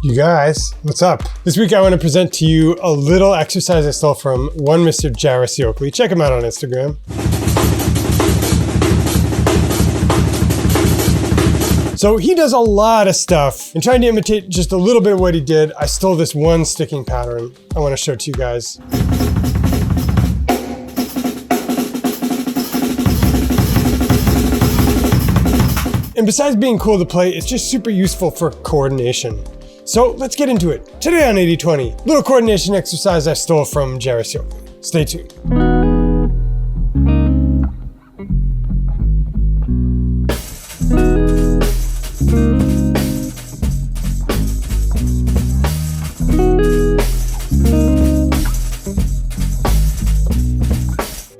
You guys, what's up? This week I want to present to you a little exercise I stole from one Mr. Jharis Yokely. Check him out on Instagram. So he does a lot of stuff, and trying to imitate just a little bit of what he did, I stole this one sticking pattern I want to show to you guys. And besides being cool to play, it's just super useful for coordination. So let's get into it. Today on 80-20, little coordination exercise I stole from Jharis Yokely. Stay tuned.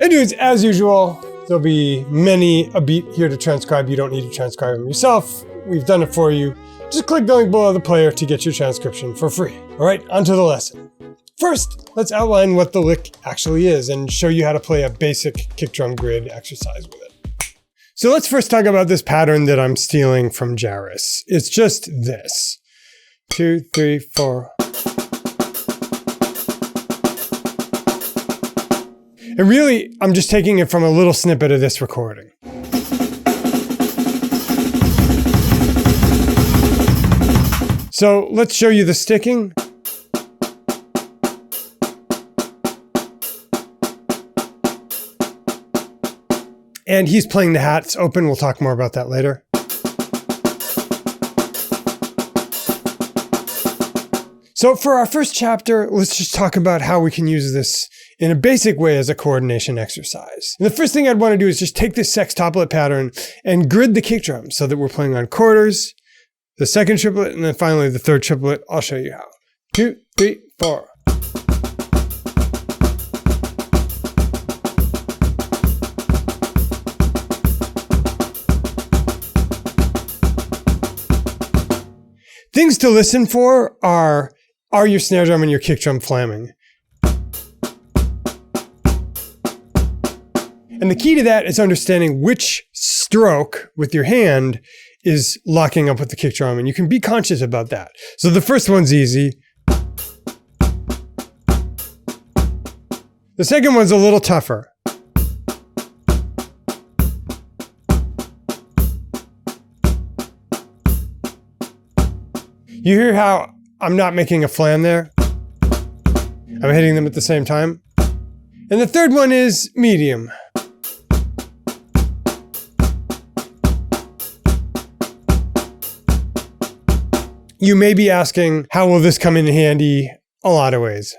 And dudes, as usual, there'll be many a beat here to transcribe. You don't need to transcribe them yourself. We've done it for you. Just click the link below the player to get your transcription for free. All right, onto the lesson. First, let's outline what the lick actually is and show you how to play a basic kick drum grid exercise with it. So let's first talk about this pattern that I'm stealing from Jharis. It's just this. 2, 3, 4. And really, I'm just taking it from a little snippet of this recording. So let's show you the sticking. And he's playing the hats open. We'll talk more about that later. So for our first chapter, let's just talk about how we can use this in a basic way as a coordination exercise. And the first thing I'd want to do is just take this sextuplet pattern and grid the kick drum so that we're playing on quarters, the second triplet, and then finally the third triplet. I'll show you how. 2, 3, 4. Things to listen for are your snare drum and your kick drum flamming? And the key to that is understanding which stroke with your hand is locking up with the kick drum, and you can be conscious about that. So the first one's easy. The second one's a little tougher. You hear how I'm not making a flam there? I'm hitting them at the same time. And the third one is medium. You may be asking, how will this come in handy? A lot of ways.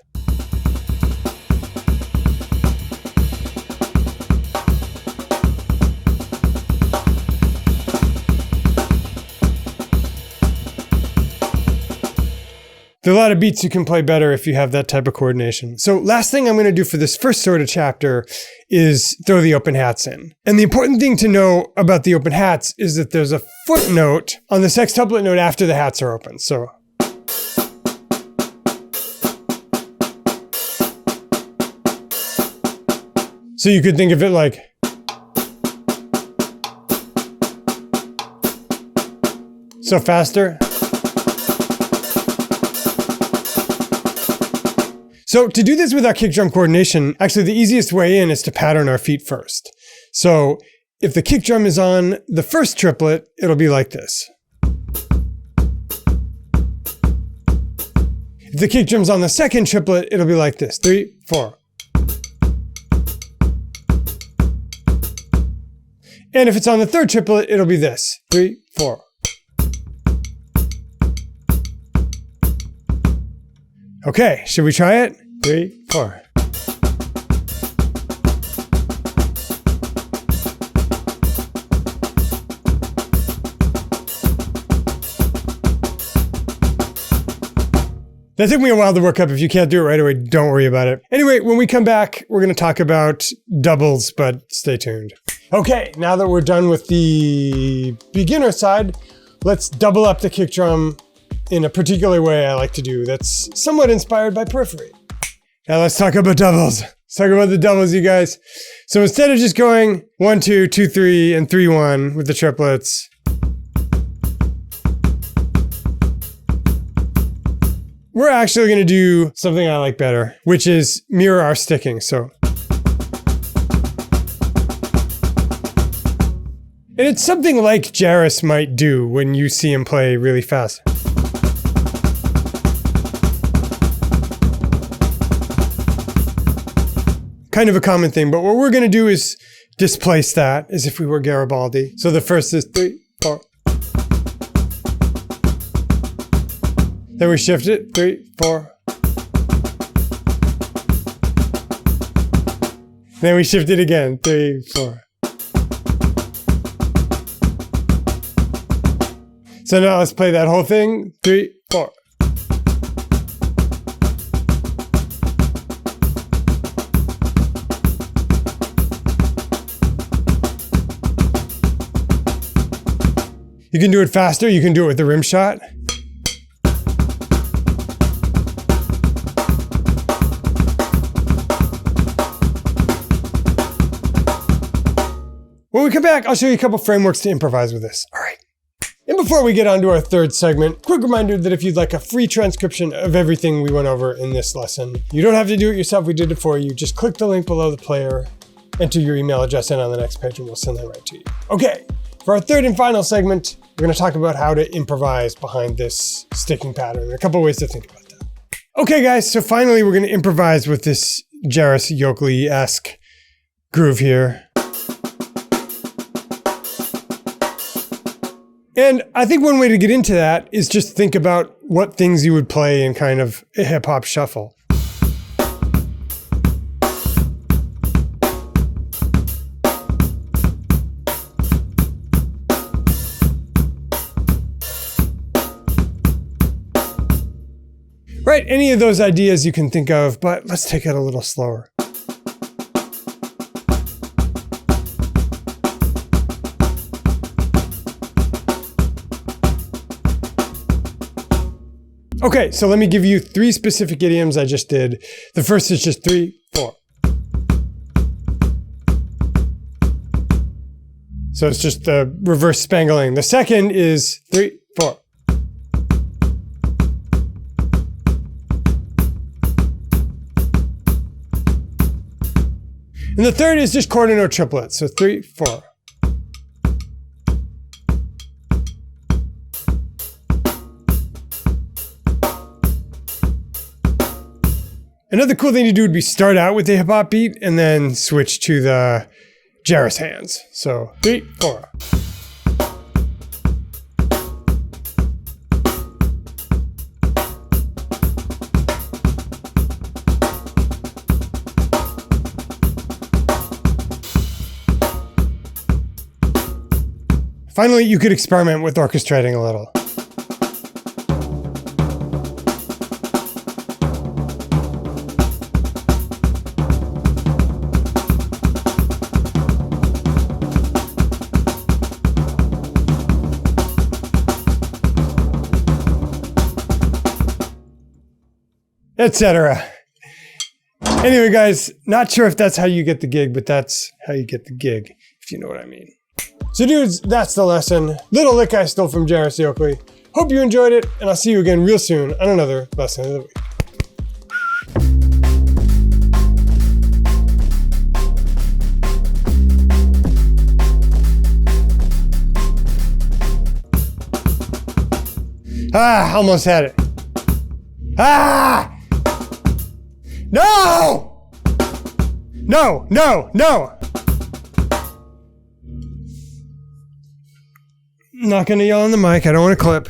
There are a lot of beats you can play better if you have that type of coordination. So last thing I'm going to do for this first sort of chapter is throw the open hats in. And the important thing to know about the open hats is that there's a footnote on the sextuplet note after the hats are open. So you could think of it like so faster. So to do this with our kick drum coordination, actually the easiest way in is to pattern our feet first. So if the kick drum is on the first triplet, it'll be like this. If the kick drum's on the second triplet, it'll be like this. 3, 4. And if it's on the third triplet, it'll be this. 3, 4. Okay, should we try it? 3, 4. That took me a while to work up. If you can't do it right away, don't worry about it. Anyway, when we come back, we're going to talk about doubles, but stay tuned. Okay, now that we're done with the beginner side, let's double up the kick drum in a particular way I like to do that's somewhat inspired by periphery. Now let's talk about doubles. Let's talk about the doubles, you guys. So instead of just going 1, 2, 2, 3, and 3, 1 with the triplets, we're actually going to do something I like better, which is mirror our sticking. So, and it's something like Jharis might do when you see him play really fast. Kind of a common thing, but what we're going to do is displace that as if we were Garibaldi. So the first is 3, 4. Then we shift it, 3, 4. Then we shift it again, 3, 4. So now let's play that whole thing, 3, 4. You can do it faster, you can do it with the rim shot. When we come back, I'll show you a couple frameworks to improvise with this. All right. And before we get on to our third segment, quick reminder that if you'd like a free transcription of everything we went over in this lesson, you don't have to do it yourself, we did it for you. Just click the link below the player, enter your email address in on the next page, and we'll send that right to you. Okay. For our third and final segment, we're going to talk about how to improvise behind this sticking pattern. There are a couple ways to think about that. Okay, guys, so finally we're going to improvise with this Jharis Yokely-esque groove here. And I think one way to get into that is just think about what things you would play in kind of a hip-hop shuffle. Right, any of those ideas you can think of, but let's take it a little slower. Okay, so let me give you 3 specific idioms I just did. The first is just 3, 4. So it's just the reverse spangling. The second is 3, 4. And the third is just quarter note triplets. So 3, 4. Another cool thing to do would be start out with the hip hop beat and then switch to the Jharis hands. So 3, 4. Finally, you could experiment with orchestrating a little. Etc. Anyway, guys, not sure if that's how you get the gig, but that's how you get the gig, if you know what I mean. So dudes, that's the lesson. Little lick I stole from Jharis Yokely. Hope you enjoyed it, and I'll see you again real soon on another lesson of the week. Ah, almost had it. Ah! No! No, no, no! I'm not gonna yell on the mic, I don't want to clip.